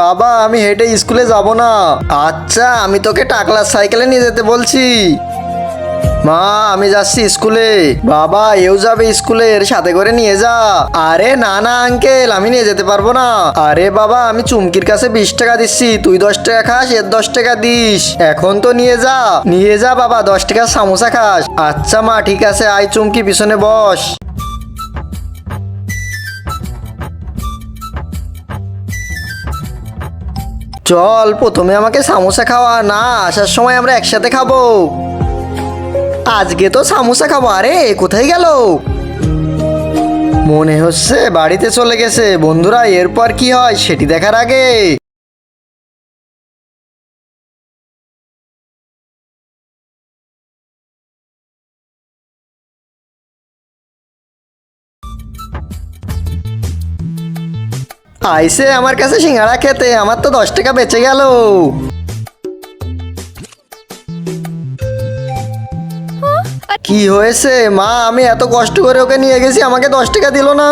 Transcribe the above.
বাবা আমি হেঁটে স্কুলে যাব না। আচ্ছা আমি তোকে টাকলার সাইকেলে নিয়ে যেতে বলছি। মা আমি যাচ্ছি স্কুলে। বাবা এও যাবে স্কুলে, এর সাথে করে নিয়ে যা। আরে না না আঙ্কেল, আমি নিয়ে যেতে পারবো না। আরে বাবা আমি চুমকির কাছে 20 টাকা দিচ্ছি, তুই 10 টাকা খাস, এর 10 টাকা দিস। এখন তো নিয়ে যা, নিয়ে যা বাবা, 10 টাকার সামোসা খাস। আচ্ছা মা ঠিক আছে, আয় চুমকি পিছনে বস। চল প্রথমে আমাকে সামোসা খাওয়া, না আসার সময় আমরা একসাথে খাবো। আজকে তো সামোসা খাবো। আরে কোথায় গেল? মনে হচ্ছে বাড়িতে চলে গেছে। বন্ধুরা এরপর কি হয় সেটি দেখার আগে আইসে আমার কাছে সিঙ্গাড়া খেতে, আমার তো 10 টাকা বেঁচে গেল। কি হয়েছে মা? আমি এত কষ্ট করে ওকে নিয়ে গেছি, আমাকে 10 টাকা দিল না।